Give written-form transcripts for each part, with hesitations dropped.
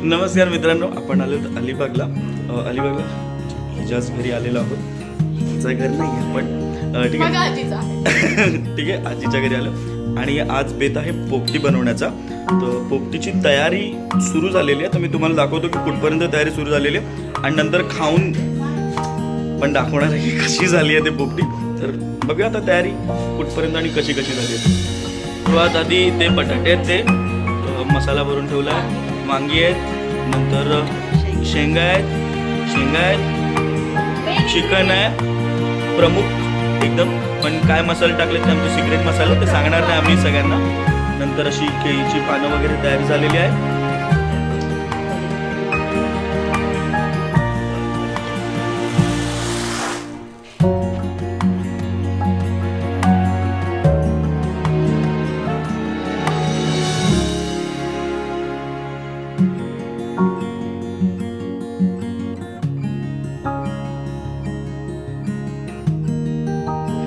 नमस्कार मित्रांनो, आपण आलो अलिबागला. हिच्याच घरी आलेलो आहोत. हिचं घर नाही आपण, ठीक आहे. ठीक आहे, आजीच्या घरी आलो आणि आज बेत आहे पोपटी बनवण्याचा. तर पोपटीची तयारी सुरू झालेली आहे. तर मी तुम्हाला दाखवतो की कुठपर्यंत तयारी सुरू झालेली आहे आणि नंतर खाऊन पण दाखवणार आहे की कशी झाली आहे ते पोपटी. तर बघूया आता तयारी कुठपर्यंत आणि कशी कशी झाली आहे. सर्वात आधी ते बटाटे आहेत, ते मसाला भरून ठेवला आहे. वांगी आहेत, नंतर शेंगा आहेत, चिकन आहे प्रमुख एकदम. पण काय मसाले टाकले ते आमचे सिक्रेट मसाले, ते सांगणार नाही आम्ही सगळ्यांना. नंतर अशी केळीची पानं वगैरे तयारी झालेली आहे.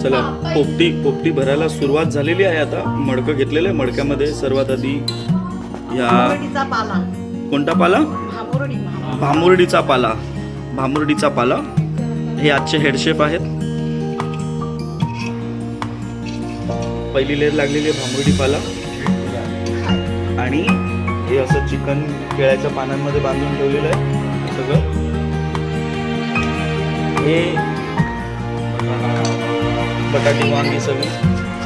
चला, पोपटी भरायला सुरुवात झालेली आहे. आता मडकं घेतलेलं आहे. मडक्यामध्ये सर्वात आधी या कोणता पाला, भामुर्डीचा पाला. हे आजचे हेडशेफ आहेत. पहिली लेअर लागलेली आहे भामुर्डी पाला आणि हे असं चिकन केळ्याच्या पानांमध्ये बांधून ठेवलेलं आहे सगळं. हे बटाटी वांगी सगळी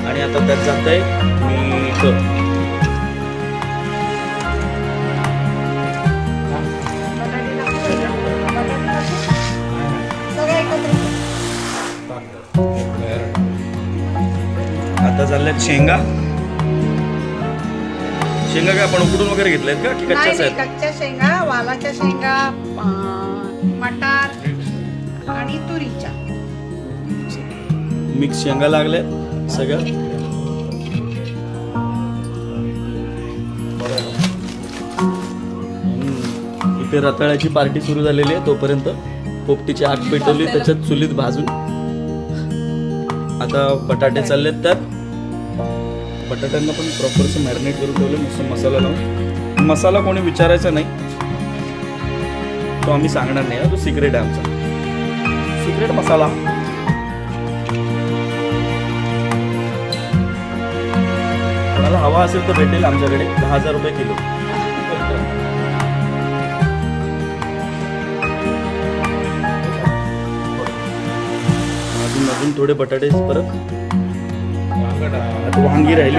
आणि आता त्यात जात आहे मीठ. आता चालल्यात शेंगा. काय आपण उकडून वगैरे घेतल्यात का की कच्च्याच आहेत? कच्च्या शेंगा, वालाच्या शेंगा, मटार आणि तुरीच्या मिक्स शेंगा लागल्या सगळ्या. इथे रताळ्याची पार्टी सुरू झालेली आहे. तोपर्यंत पोपटीची आग पेटवली, त्याच्यात चुलीत भाजून. आता बटाटे चाललेत त्यात. बटाट्यांना पण प्रॉपर मॅरिनेट करून ठेवले मस्त मसाला लावून. मसाला कोणी विचारायचा नाही, तो आम्ही सांगणार नाही. तो सिक्रेट आहे आमचा, सिक्रेट मसाला. कोणाला हवा असेल तर भेटेल आमच्याकडे, 10,000 रुपये किलो. अजून थोडे बटाटे परत. आता वांगी राहिली.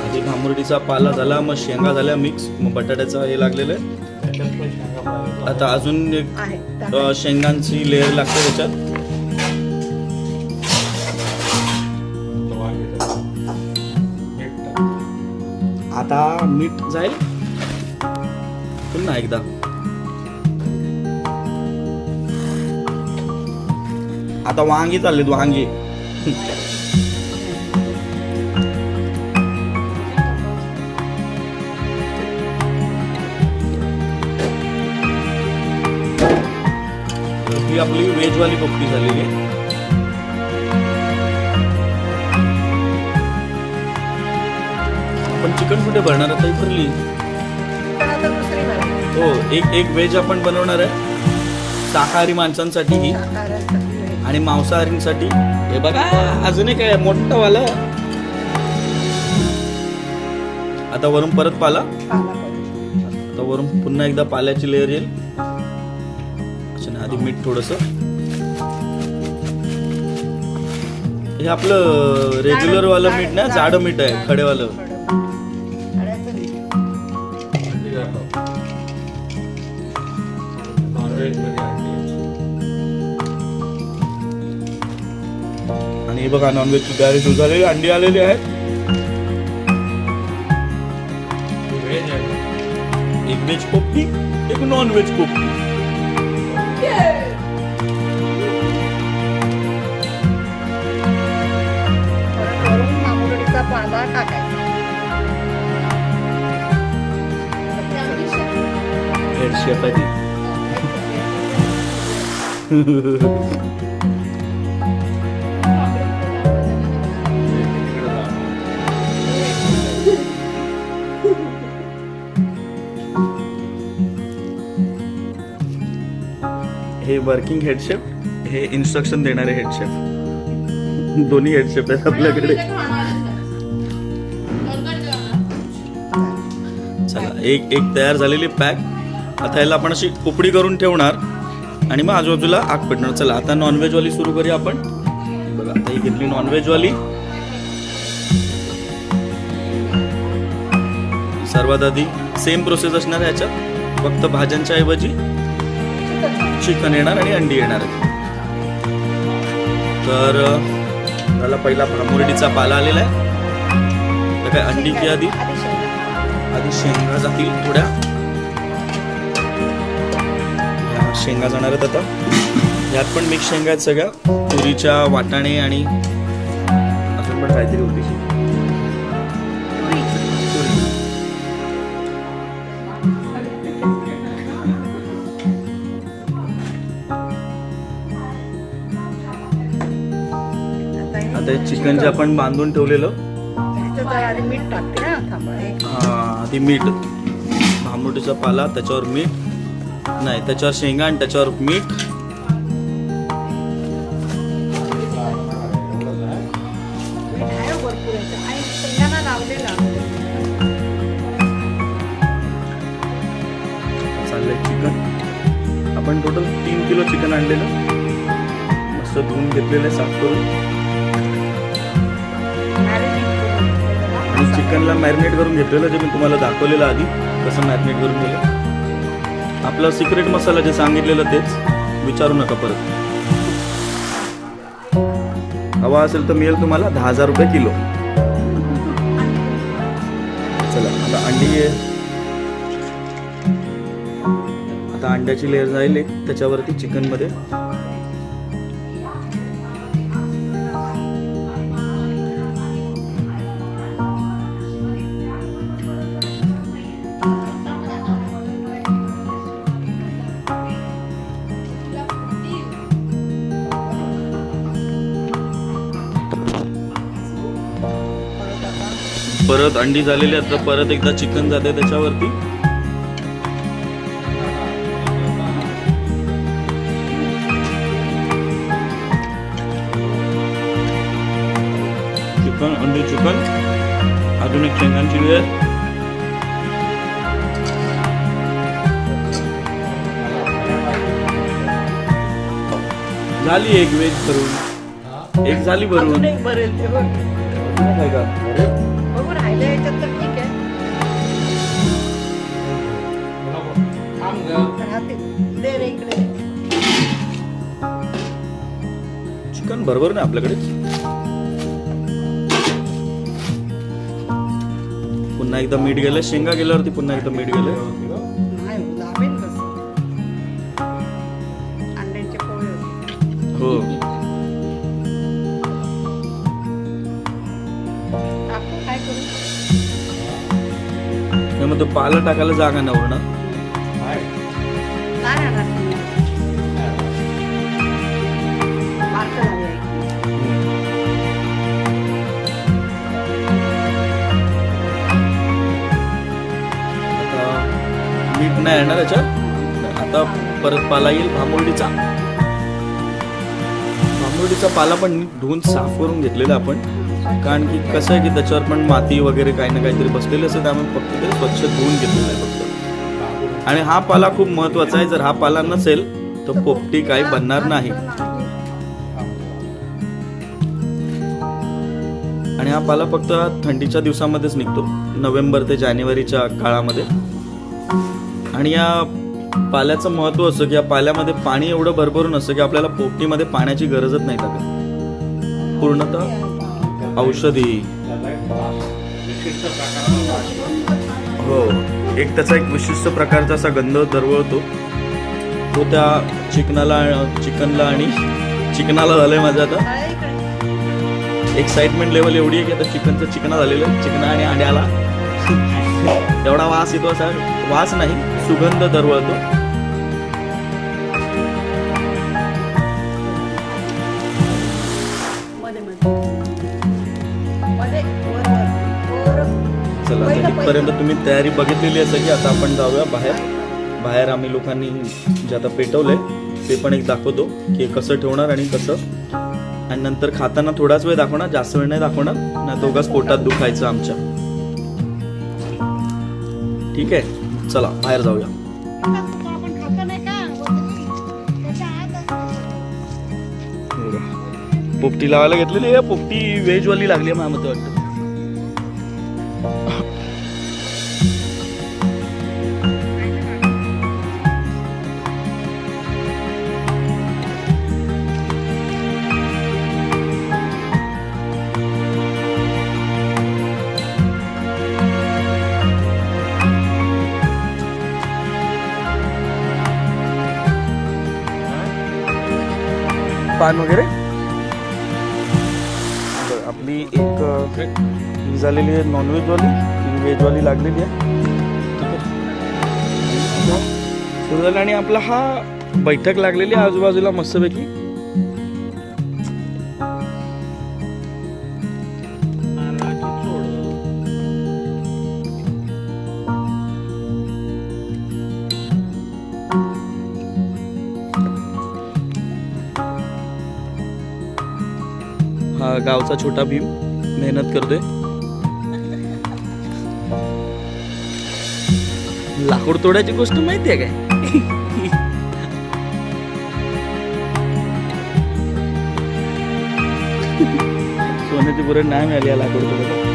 आधी भामुर्डीचा पाला झाला, मग शेंगा झाल्या मिक्स, मग बटाट्याचा हे लागलेलं आहे. आता अजून एक शेंगांची लेअर लागते त्याच्यात. आता मीठ जाईल पुन्हा एकदा. आता वांगी चाललेत, वांगी. ही आपली व्हेजवाली पोपटी झालेली आहे. आपण चिकन कुठे भरणार आता? भरली हो. एक व्हेज आपण बनवणार आहे शाकाहारी माणसांसाठी ही, आणि मांसाहारींसाठी हे बघा अजून एक आहे मोठं वाला. आता वरून परत पाला. आता वरून पुन्हा एकदा पाल्याची लेअर येईल. आधी मीठ थोडस. हे आपलं रेग्युलर वालं मीठ ना, जाडं मीठ आहे, खडेवालं. आणि हे बघा नॉनव्हेजची तयारी सुरू झालेली. अंडी आलेली आहेत. एक व्हेज पोपटी, एक नॉन व्हेज पोपटी. पाला टाकायचा. हेडशेफ आहे ती. वर्किंग हेड शेफ, हे इन्स्ट्रक्शन देणारे हेड शेफ. दोन्ही हेड शेफ आहेत आपल्याकडे. चला एक तयार झालेली पॅक. आता याला आपण अशी पोपडी करून ठेवणार आणि मग आजूबाजूला आग पेटणार. चला आता नॉनव्हेजवाली सुरू करूया आपण. बघा आता ही घेतली नॉनव्हेजवाली. सर्वात आधी सेम प्रोसेस असणार आहे ह्याच्यात, फक्त भाज्यांच्या ऐवजी चिकन येणार आणि अंडी येणार आहे. तर त्याला पहिला भांबुर्डीचा पाला आलेला आहे. तर काय अंडी की आधी शेंगा जातील थोड्या. शेंगा जाणार आहेत आता. यात पण मिक्स शेंगा आहेत सगळ्या, तुरीच्या, वाटाणे आणि अजून पण काहीतरी होती. आता चिकन जे आपण बांधून ठेवलेलं, मीठ टाकते ना. हा आधी मीठ, भांबुर्डीचा पाला, त्याच्यावर मीठ नाही, त्याच्यावर शेंगा आणि त्याच्यावर मीठ. चाललंय चिकन. आपण टोटल 3 किलो चिकन आणलेलं, मस्त धुवून घेतलेलं आहे साफ करून. आणि चिकनला मॅरिनेट करून घेतलेलं, जे मी तुम्हाला दाखवलेलं आधी कसं मॅरिनेट करून गेलं. आपलं सिक्रेट मसाला जे सांगितलेलं तेच, विचारू नका परत. हवा असेल तर मिळेल तुम्हाला 10,000 रुपये किलो. चला आता अंडी आहे. आता अंड्याची लेअर जाईल एक, त्याच्यावरती चिकन मध्ये परत अंडी झालेली. आता परत एकदा चिकन जाते त्याच्यावरती. चिकन, अंडी, चिकन, अजून एक शेंगांची लेअर. झाली एक वेज भरून, एक झाली भरून. बरेल ते बघ. काय का बघू राहिलं याच्यात तर ठीक आहे. राहते. दे रे इकडे. चिकन बरोबर ना आपल्याकडे. पुन्हा एकदा मीठ गेलं, शेंगा गेल्यावरती पुन्हा एकदा मीठ गेलं. नाही लावेल कसं. अंड्यांचे पोळे होते. हो टाकू काय करू. मग तो पाला टाकायला जागा नाही उरणार. नाही आणणार तुम्ही. मार्क झाली आहे. आता मीठ नाही येणार याच्यात. आता परत पाला येईल भांबुर्डीचा. भांबुर्डीचा पाला पण धुवून साफ करून घेतलेला आपण, कारण की कसं आहे की त्याच्यावर पण माती वगैरे काही ना काहीतरी बसलेलं असतं, त्यामुळे फक्त ते स्वच्छ धुवून घेतलेलं आहे फक्त. आणि हा पाला खूप महत्वाचा आहे. जर हा पाला नसेल तर पोपटी काही बनणार नाही. आणि हा पाला फक्त थंडीच्या दिवसामध्येच निघतो, नोव्हेंबर ते जानेवारीच्या काळामध्ये. आणि या पाल्याचं महत्व असं की या पाल्यामध्ये पाणी एवढं भरभरून असतं की आपल्याला पोपटीमध्ये पाण्याची गरजच नाही लागत. पूर्णतः औषधी. हो, एक त्याचा एक विशिष्ट प्रकारचा असा गंध दरवळतो तो त्या चिकनला आणि चिकनाला झालंय माझं आता. एक्साइटमेंट लेवल एवढी आहे की आता चिकना झालेलं आहे. चिकना आणि अंड्याला एवढा वास येतो, असा वास नाही, सुगंध दरवळतो. चला आता इथपर्यंत तुम्ही तयारी बघितलेली असेल की आता आपण जाऊया बाहेर. आम्ही लोकांनी जे आता पेटवलंय ते पण एक दाखवतो की कसं ठेवणार आणि कसं, आणि नंतर खाताना थोडाच वेळ दाखवणार, जास्त वेळ नाही दाखवणार, नाही दोघाच पोटात दुखायचं आमच्या. ठीक आहे, चला बाहेर जाऊया. पोपटी लावायला घेतलेली आहे. पोपटी व्हेजवाली लागली आहे मला मते वाटतं. पान वगैरे आपली एक ही झालेली आहे नॉनव्हेजवाली, ही व्हेजवाली लागलेली आहे. ठीक आहे, सुरू झालं. आणि आपला हा बैठक लागलेली आहे आजूबाजूला मस्तपैकी. हा गावचा छोटा भीम मेहनत करतोय. लाकूड तोडायची गोष्ट माहितीये काय? सोन्याची पुरण नाही मिळाली या लाकूड तोडायला.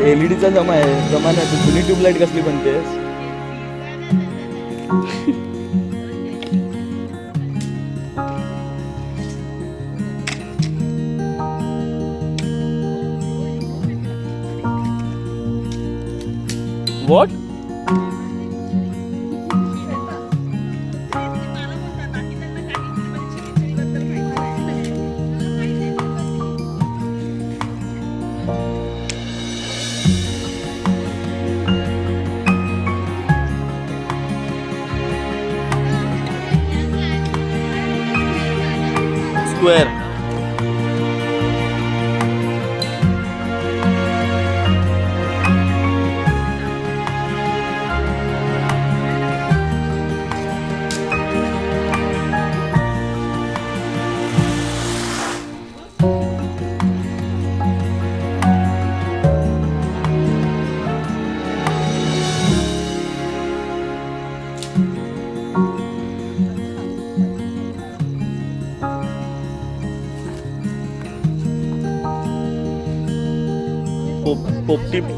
एलईडीचा जमाना आहे. जुनी ट्यूबलाईट कसली बनतेस? व्हॉट? स्क्वेअर.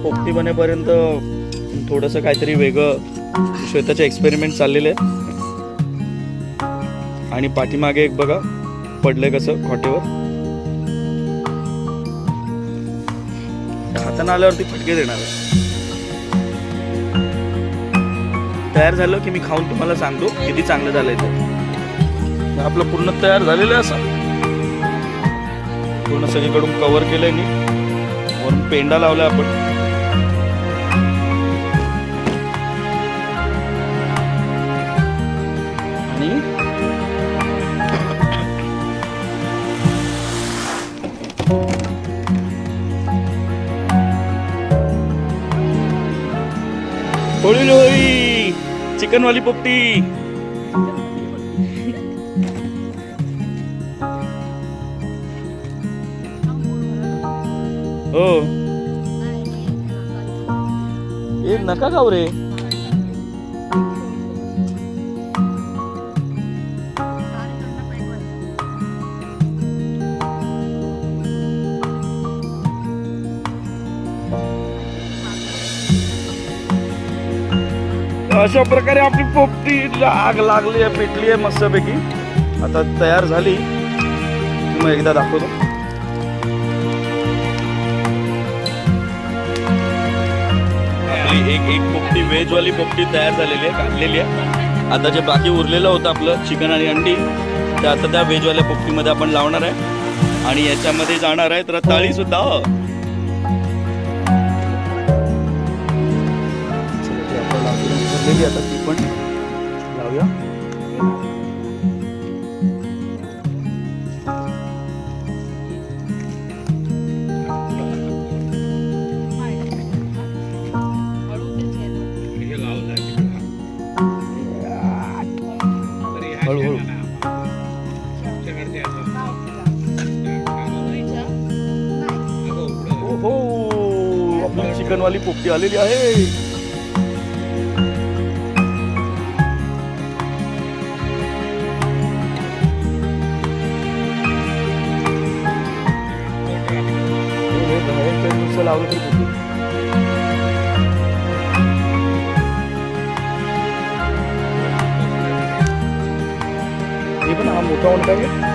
पोपटी बनेपर्यंत थोडंसं काहीतरी वेगळं श्वेताचे एक्सपेरिमेंट चाललेले आहेत. आणि पाठीमागे एक बघा पडलंय कसं खोटेवर. खाताना आल्यावरती फटके देणार आहे. तयार झालं की मी खाऊन तुम्हाला सांगतो किती चांगलं झालंय ते. आपलं पूर्ण तयार झालेलं आहे. असं पूर्ण सगळीकडून कव्हर केलंय मी. वरून पेंडा लावला आपण. आणि होळी होळी चिकनवाली पोपटी. हो ए नका खाऊ रे. अशा प्रकारे आपली पोपटी आग लागली आहे, पेटली आहे मस्तपैकी. आता तयार झाली. मग एकदा दाखवतो. एक पोपटी व्हेजवाली पोपटी तयार झालेली आहे, काढलेली आहे. आता जे बाकी उरलेलं होतं आपलं चिकन आणि अंडी ते आता त्या व्हेजवाल्या पोपटीमध्ये आपण लावणार आहे. आणि याच्यामध्ये जाणार आहे रताळी सुद्धा. आपण भाजलेली आता ती पण लावूया. हळूहळू. हो, आपली चिकनवाली पोपटी आलेली आहे. लावलं तरी पोपटी. हे पण हा मोठा वंटा आहे.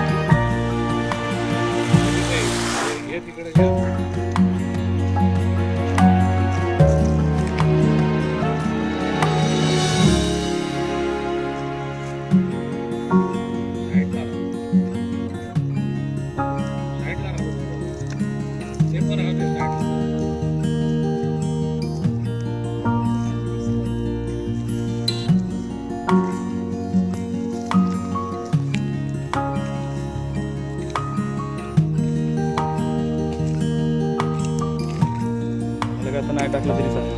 आता नाही टाकलं तरी चालेल.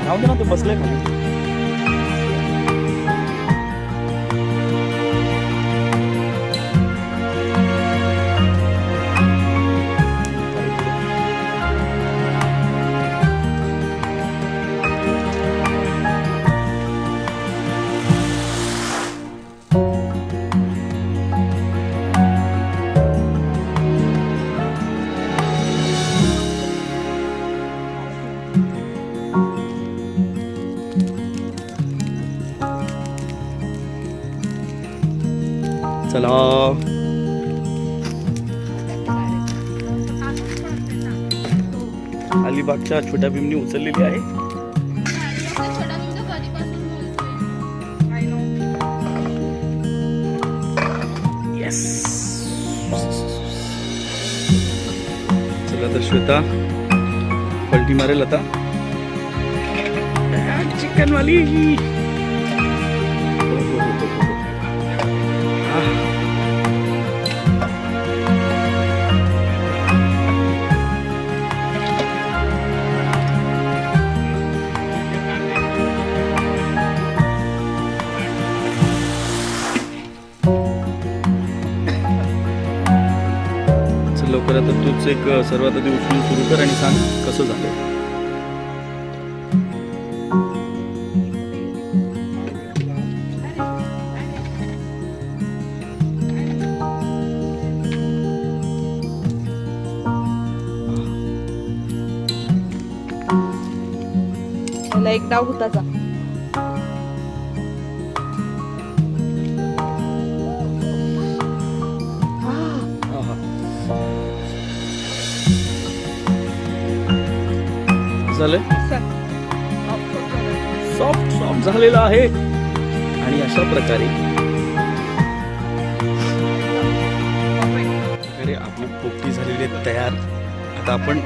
राहू दे ना, ते बसले खाली. चला, अलिबागच्या छोट्या भीमनी उचललेली आहे. येस. चला तर श्वेता पलटी मारेल आता. चिकनवाली. लवकर आता तूच एक सर्वात आधी उचलून सुरू कर आणि सांग कसं झालं. मला एक डाव होताचा. झालं सॉफ्ट सॉफ्ट झालेलं आहे. आणि अशा प्रकारे आपली पोपटी झालेली आहे तयार. आता आपण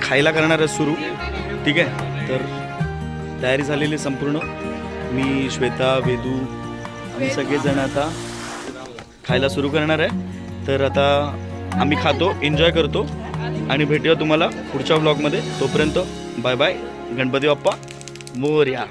खायला करणार आहे सुरू. ठीक आहे, तर तयारी झालेली संपूर्ण. मी, श्वेता, वेदू आम्ही सगळेजण आता खायला सुरू करणार आहे. तर आता आम्ही खातो, एन्जॉय करतो आणि भेटूया तुम्हाला पुढच्या व्लॉगमध्ये. तोपर्यंत बाय बाय. गणपती बाप्पा मोरया.